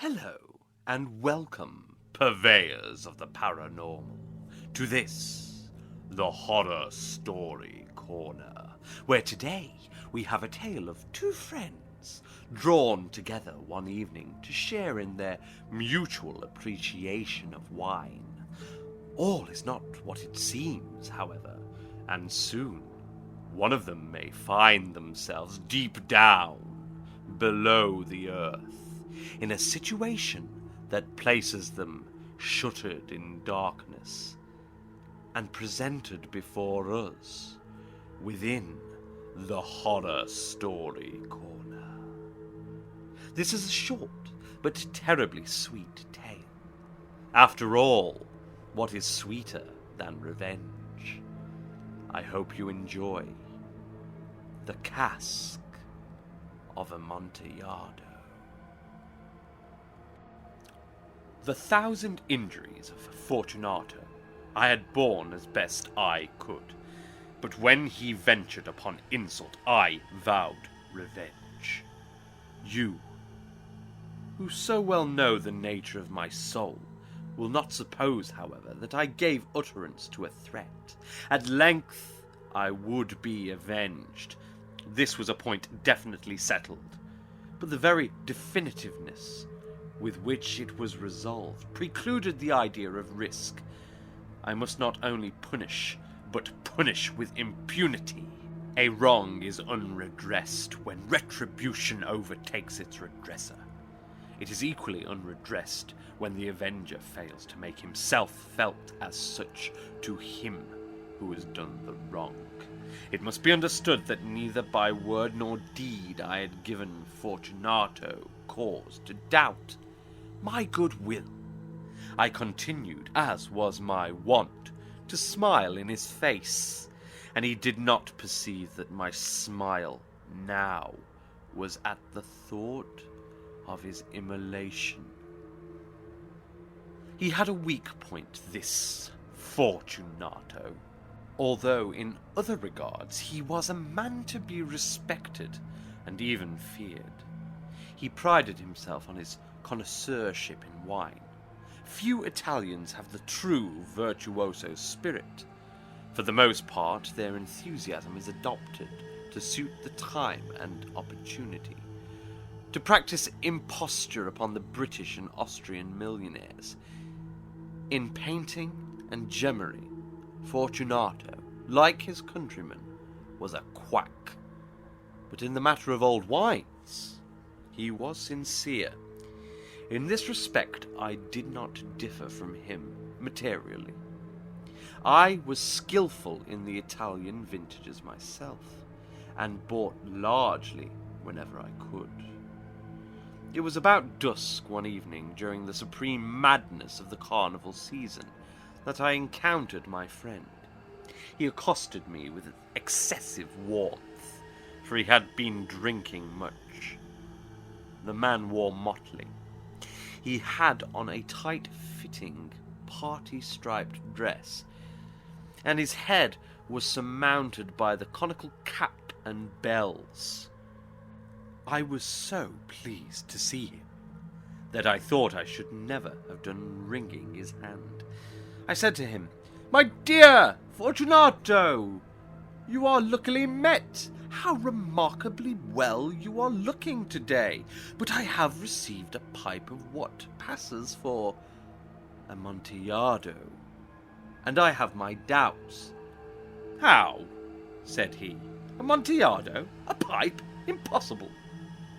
Hello, and welcome, purveyors of the paranormal, to this, the Horror Story Corner, where today we have a tale of two friends drawn together one evening to share in their mutual appreciation of wine. All is not what it seems, however, and soon one of them may find themselves deep down below the earth, in a situation that places them shuttered in darkness and presented before us within the Horror Story Corner. This is a short but terribly sweet tale. After all, what is sweeter than revenge? I hope you enjoy the Cask of Amontillado. The 1,000 injuries of Fortunato I had borne as best I could, but when he ventured upon insult, I vowed revenge. You, who so well know the nature of my soul, will not suppose, however, that I gave utterance to a threat. At length I would be avenged. This was a point definitely settled, but the very definitiveness with which it was resolved precluded the idea of risk. I must not only punish, but punish with impunity. A wrong is unredressed when retribution overtakes its redresser. It is equally unredressed when the avenger fails to make himself felt as such to him who has done the wrong. It must be understood that neither by word nor deed I had given Fortunato cause to doubt my goodwill. I continued, as was my wont, to smile in his face, and he did not perceive that my smile now was at the thought of his immolation. He had a weak point, this Fortunato, although in other regards he was a man to be respected and even feared. He prided himself on his connoisseurship in wine. Few Italians have the true virtuoso spirit. For the most part, their enthusiasm is adopted to suit the time and opportunity, to practice imposture upon the British and Austrian millionaires. In painting and gemmery, Fortunato, like his countrymen, was a quack. But in the matter of old wines, he was sincere. In this respect, I did not differ from him materially. I was skillful in the Italian vintages myself, and bought largely whenever I could. It was about dusk one evening during the supreme madness of the carnival season that I encountered my friend. He accosted me with excessive warmth, for he had been drinking much. The man wore motley. He had on a tight-fitting, party-striped dress, and his head was surmounted by the conical cap and bells. I was so pleased to see him that I thought I should never have done wringing his hand. I said to him, "My dear Fortunato, you are luckily met. How remarkably well you are looking today. But I have received a pipe of what passes for Amontillado, and I have my doubts." "How?" said he. "Amontillado? A pipe? Impossible.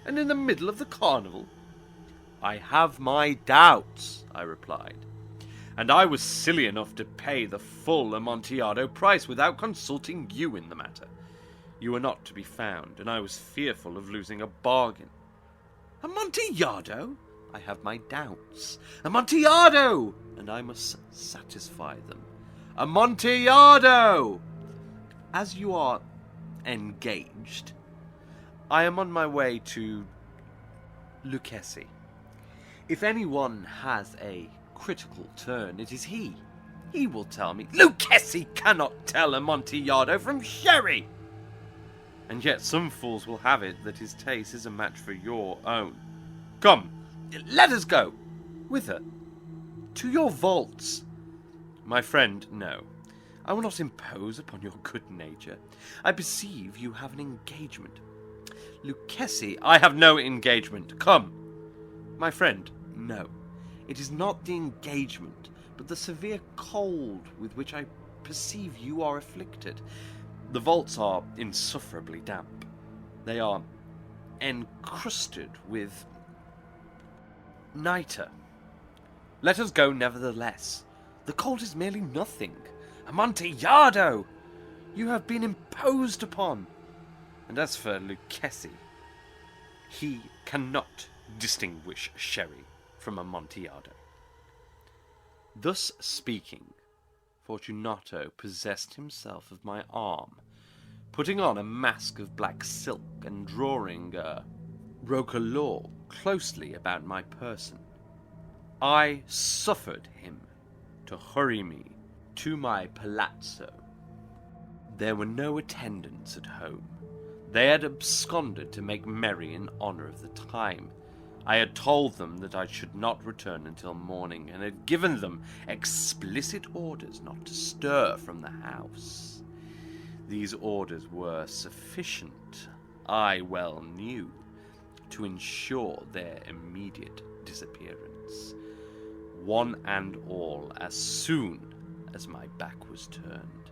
And in the middle of the carnival?" "I have my doubts," I replied, "and I was silly enough to pay the full Amontillado price without consulting you in the matter. You were not to be found, and I was fearful of losing a bargain." "Amontillado? I have my doubts. Amontillado! And I must satisfy them. Amontillado! As you are engaged, I am on my way to Lucchesi. If anyone has a critical turn, it is he. He will tell me." "Lucchesi cannot tell Amontillado from sherry!" "And yet some fools will have it that his taste is a match for your own. Come, Let us go. Whither? To your vaults. My friend, no. I will not impose upon your good nature. I perceive you have an engagement. Lucchesi, I have no engagement. Come. My friend, no. It is not the engagement, but the severe cold with which I perceive you are afflicted. The vaults are insufferably damp. They are encrusted with nitre. Let us go nevertheless. The cold is merely nothing. Amontillado! You have been imposed upon. And as for Lucchesi, he cannot distinguish sherry from Amontillado. Thus speaking, Fortunato possessed himself of my arm, putting on a mask of black silk and drawing a roquelaure closely about my person. I suffered him to hurry me to my palazzo. There were no attendants at home. They had absconded to make merry in honour of the time. I had told them that I should not return until morning, and had given them explicit orders not to stir from the house. These orders were sufficient, I well knew, to ensure their immediate disappearance, one and all, as soon as my back was turned.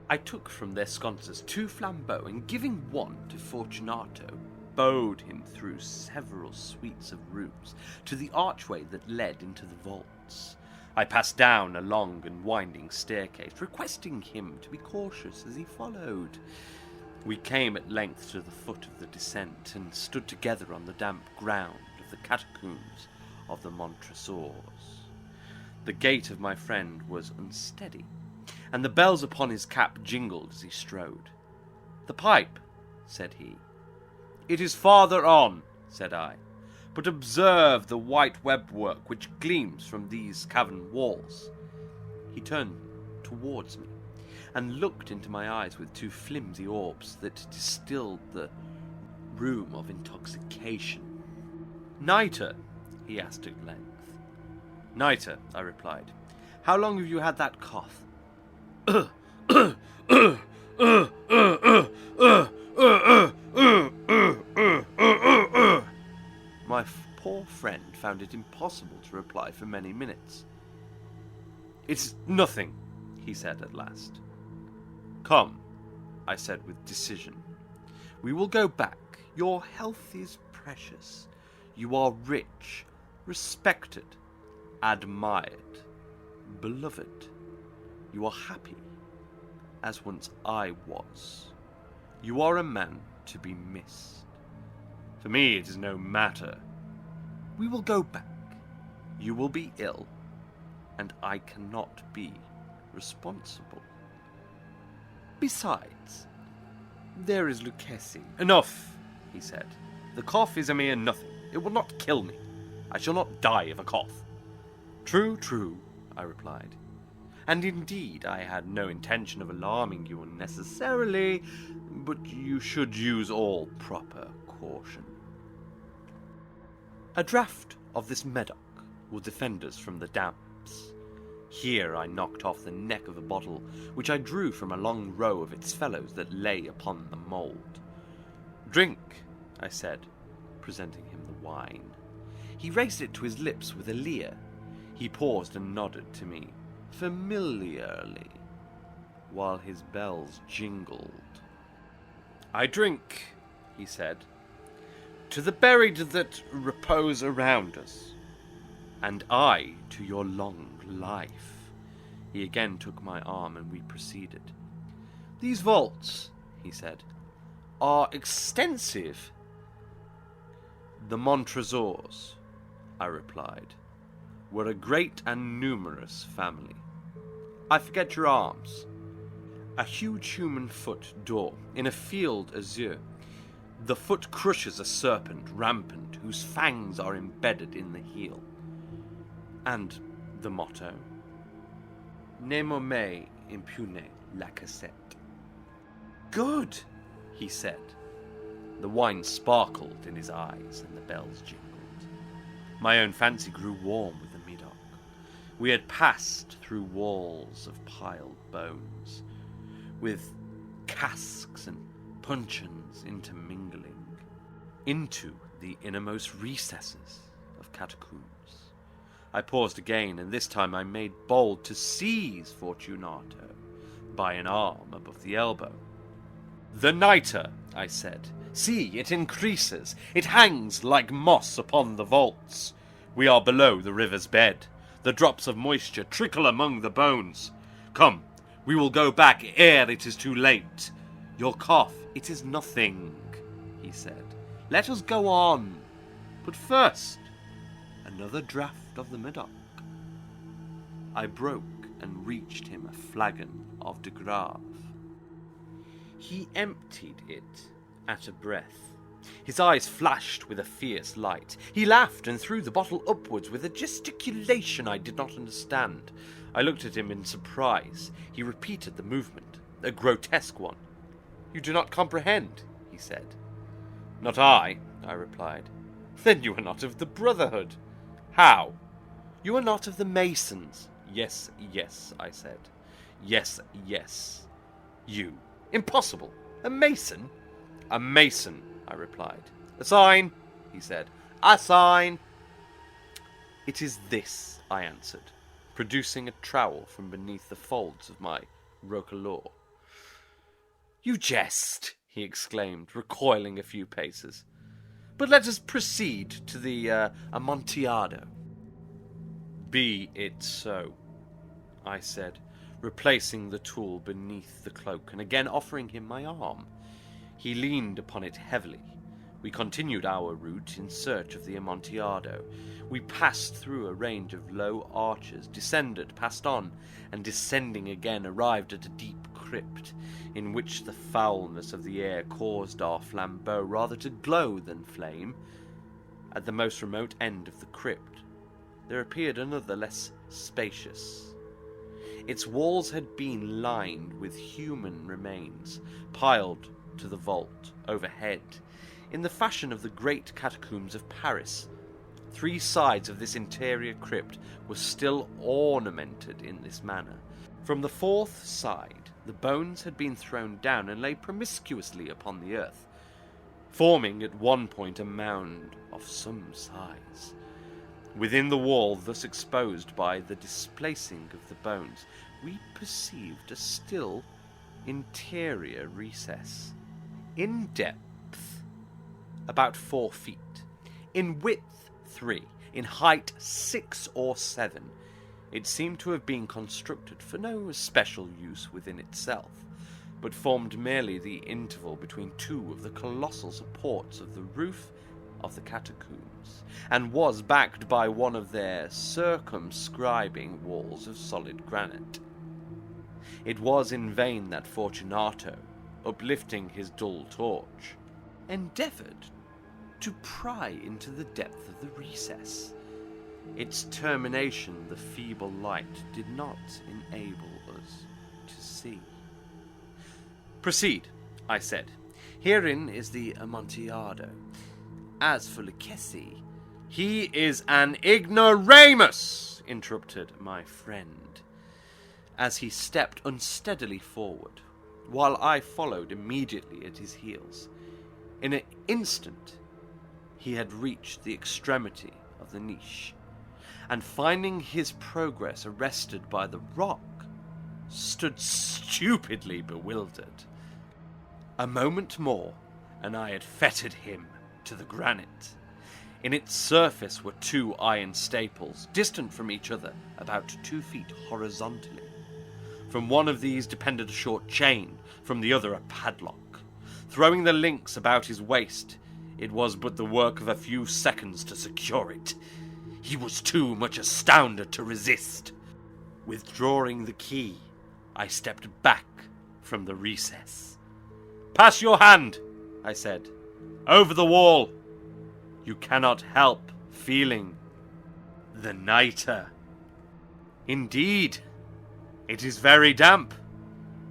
I took from their sconces 2 flambeaux, and giving one to Fortunato, bowed him through several suites of rooms to the archway that led into the vaults. I passed down a long and winding staircase, requesting him to be cautious as he followed. We came at length to the foot of the descent, and stood together on the damp ground of the catacombs of the Montresors. The gait of my friend was unsteady, and the bells upon his cap jingled as he strode. "The pipe," said he. "It is farther on," said I. "But observe the white web-work which gleams from these cavern walls." He turned towards me, and looked into my eyes with 2 flimsy orbs that distilled the rheum of intoxication. "Nitre?" he asked at length. "Nitre," I replied. "How long have you had that cough?" My poor friend found it impossible to reply for many minutes. "It's nothing," he said at last. "Come," I said with decision. "We will go back. Your health is precious. You are rich, respected, admired, beloved. You are happy, as once I was. You are a man to be missed. For me it is no matter. We will go back. You will be ill, and I cannot be responsible. Besides, there is Lucchesi." "Enough," he said. "The cough is a mere nothing. It will not kill me. I shall not die of a cough." "True, true," I replied. "And indeed I had no intention of alarming you unnecessarily, but you should use all proper caution. A draught of this Medoc will defend us from the damps." Here I knocked off the neck of a bottle, which I drew from a long row of its fellows that lay upon the mould. "Drink," I said, presenting him the wine. He raised it to his lips with a leer. He paused and nodded to me familiarly, while his bells jingled. "I drink," he said, "to the buried that repose around us, and I to your long life." He again took my arm, and we proceeded. "These vaults," he said, "are extensive." "The Montresors," I replied, "were a great and numerous family. I forget your arms." A huge human foot d'or in a field azure. The foot crushes a serpent rampant whose fangs are embedded in the heel. And the motto? "Nemo me impune lacesset." "Good," he said. The wine sparkled in his eyes, and the bells jingled. My own fancy grew warm with the Medoc. We had passed through walls of piled bones, with casks and puncheons intermingling, into the innermost recesses of catacombs. I paused again, and this time I made bold to seize Fortunato by an arm above the elbow. "The nitre," I said. "See, it increases. It hangs like moss upon the vaults. We are below the river's bed. The drops of moisture trickle among the bones. Come, we will go back ere it is too late. Your cough, it is nothing," he said. "Let us go on. But first, another draught of the Medoc." I broke and reached him a flagon of de Grave. He emptied it at a breath. His eyes flashed with a fierce light. He laughed and threw the bottle upwards with a gesticulation I did not understand. I looked at him in surprise. He repeated the movement, a grotesque one. "You do not comprehend," he said. "Not I," I replied. "Then you are not of the Brotherhood." "How?" "You are not of the Masons." "Yes, yes," I said. "Yes, yes." "You? Impossible! A Mason?" "A Mason," I replied. "A sign," he said. "A sign." "It is this," I answered, producing a trowel from beneath the folds of my roquelaure. "You jest," he exclaimed, recoiling a few paces. "But let us proceed to the Amontillado." "Be it so," I said, replacing the tool beneath the cloak and again offering him my arm. He leaned upon it heavily. We continued our route in search of the Amontillado. We passed through a range of low arches, descended, passed on, and descending again arrived at a deep crypt, in which the foulness of the air caused our flambeaux rather to glow than flame. At the most remote end of the crypt there appeared another less spacious. Its walls had been lined with human remains, piled to the vault overhead, in the fashion of the great catacombs of Paris. 3 sides of this interior crypt were still ornamented in this manner. From the 4th side, the bones had been thrown down and lay promiscuously upon the earth, forming at one point a mound of some size. Within the wall thus exposed by the displacing of the bones, we perceived a still interior recess, in depth about 4 feet, in width 3, in height 6 or 7. It seemed to have been constructed for no special use within itself, but formed merely the interval between 2 of the colossal supports of the roof of the catacombs, and was backed by one of their circumscribing walls of solid granite. It was in vain that Fortunato, uplifting his dull torch, endeavoured to pry into the depth of the recess. Its termination the feeble light did not enable us to see. "Proceed," I said. "Herein is the Amontillado. As for Lucchesi, he is an ignoramus," interrupted my friend, as he stepped unsteadily forward, while I followed immediately at his heels. In an instant he had reached the extremity of the niche, and finding his progress arrested by the rock, stood stupidly bewildered. A moment more, and I had fettered him to the granite. In its surface were 2 iron staples, distant from each other about 2 feet horizontally. From one of these depended a short chain, from the other a padlock. Throwing the links about his waist, it was but the work of a few seconds to secure it. He was too much astounded to resist. Withdrawing the key, I stepped back from the recess. "Pass your hand," I said, "over the wall. You cannot help feeling the nitre. Indeed, it is very damp.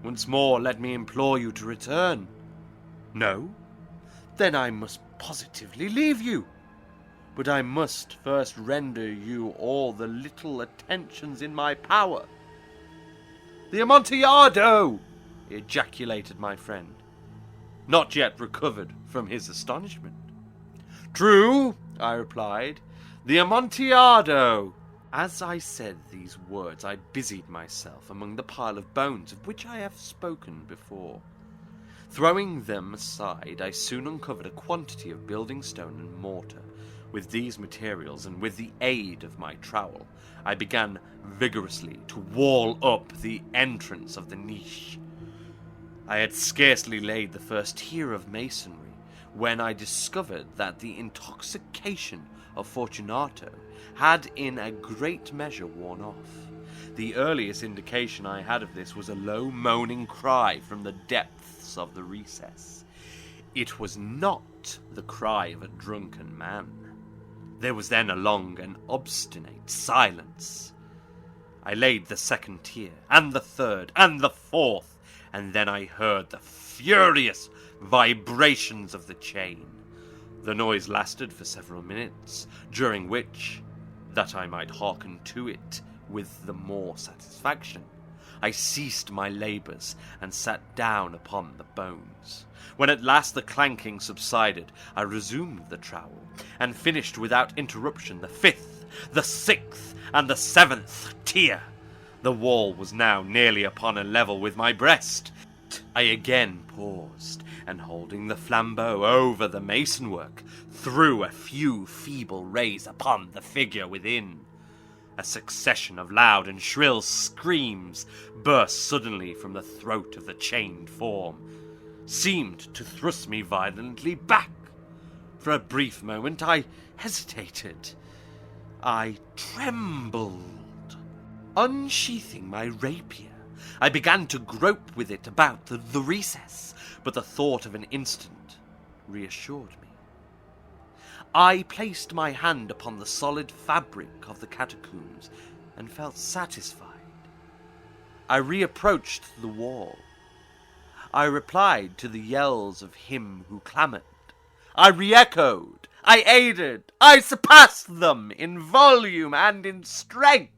Once more let me implore you to return. No? Then I must positively leave you. But I must first render you all the little attentions in my power." "The Amontillado!" ejaculated my friend, not yet recovered from his astonishment. "True," I replied, "the Amontillado." As I said these words, I busied myself among the pile of bones of which I have spoken before. Throwing them aside, I soon uncovered a quantity of building stone and mortar. With these materials, and with the aid of my trowel, I began vigorously to wall up the entrance of the niche. I had scarcely laid the first tier of masonry when I discovered that the intoxication of Fortunato had in a great measure worn off. The earliest indication I had of this was a low moaning cry from the depths of the recess. It was not the cry of a drunken man. There was then a long and obstinate silence. I laid the second tier, and the third, and the fourth, and then I heard the furious vibrations of the chain. The noise lasted for several minutes, during which, that I might hearken to it with the more satisfaction, I ceased my labours and sat down upon the bones. When at last the clanking subsided, I resumed the trowel, and finished without interruption the 5th, the 6th, and the 7th tier. The wall was now nearly upon a level with my breast. I again paused, and holding the flambeau over the masonwork, threw a few feeble rays upon the figure within. A succession of loud and shrill screams burst suddenly from the throat of the chained form, seemed to thrust me violently back. For a brief moment I hesitated. I trembled. Unsheathing my rapier, I began to grope with it about the recess, but the thought of an instant reassured me. I placed my hand upon the solid fabric of the catacombs and felt satisfied. I reapproached the wall. I replied to the yells of him who clamoured. I re-echoed. I aided. I surpassed them in volume and in strength.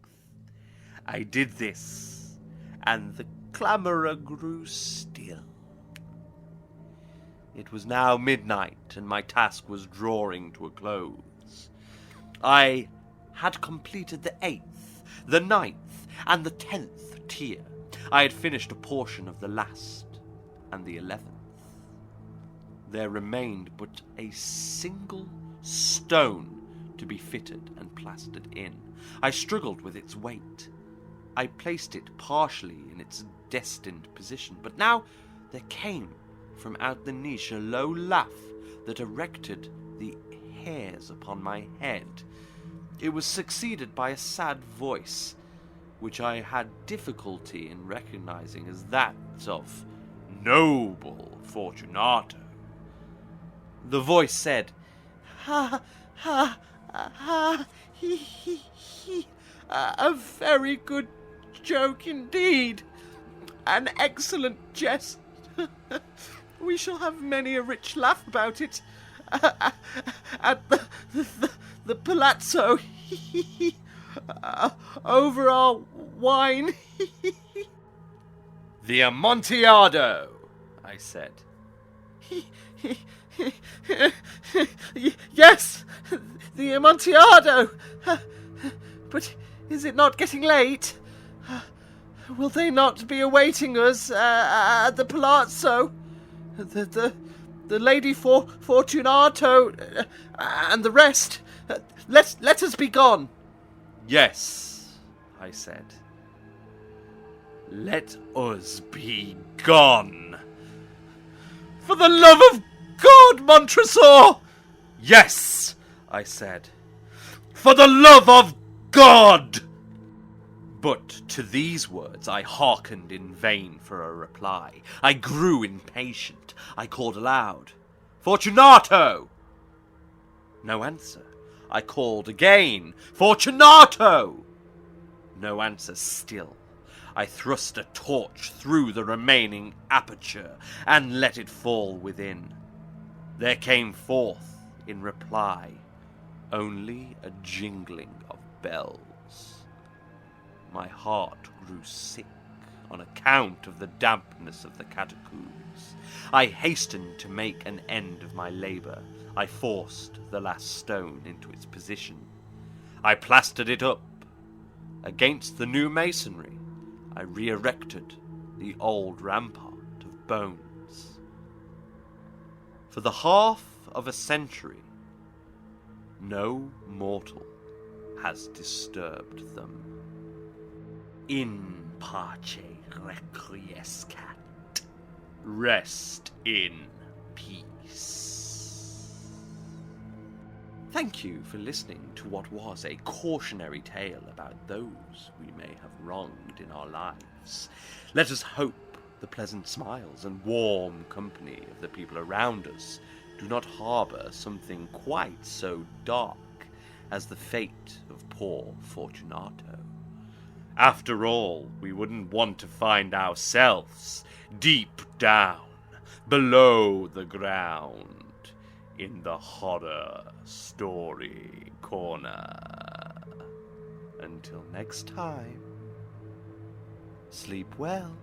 I did this, and the clamourer grew still. It was now midnight, and my task was drawing to a close. I had completed the 8th, the 9th, and the 10th tier. I had finished a portion of the last and the 11th. There remained but a single stone to be fitted and plastered in. I struggled with its weight. I placed it partially in its destined position, but now there came from out the niche a low laugh that erected the hairs upon my head. It was succeeded by a sad voice, which I had difficulty in recognizing as that of noble Fortunato. The voice said, "Ha, ha, ha, he, a very good joke indeed. An excellent jest. We shall have many a rich laugh about it at the palazzo, over our wine." "The Amontillado," I said. "Yes, the Amontillado. But is it not getting late? Will they not be awaiting us at the palazzo? The Lady Fortunato and the rest. Let us be gone." "Yes," I said. "Let us be gone." "For the love of God, Montresor!" "Yes," I said. "For the love of God!" But to these words I hearkened in vain for a reply. I grew impatient. I called aloud, "Fortunato!" No answer. I called again, "Fortunato!" No answer still. I thrust a torch through the remaining aperture and let it fall within. There came forth, in reply, only a jingling of bells. My heart grew sick on account of the dampness of the catacombs. I hastened to make an end of my labor. I forced the last stone into its position. I plastered it up. Against the new masonry, I re-erected the old rampart of bones. For the half of a century, no mortal has disturbed them. In pace requiescat. Rest in peace. Thank you for listening to what was a cautionary tale about those we may have wronged in our lives. Let us hope the pleasant smiles and warm company of the people around us do not harbour something quite so dark as the fate of poor Fortunato. After all, we wouldn't want to find ourselves deep down, below the ground, in the horror story corner. Until next time, sleep well.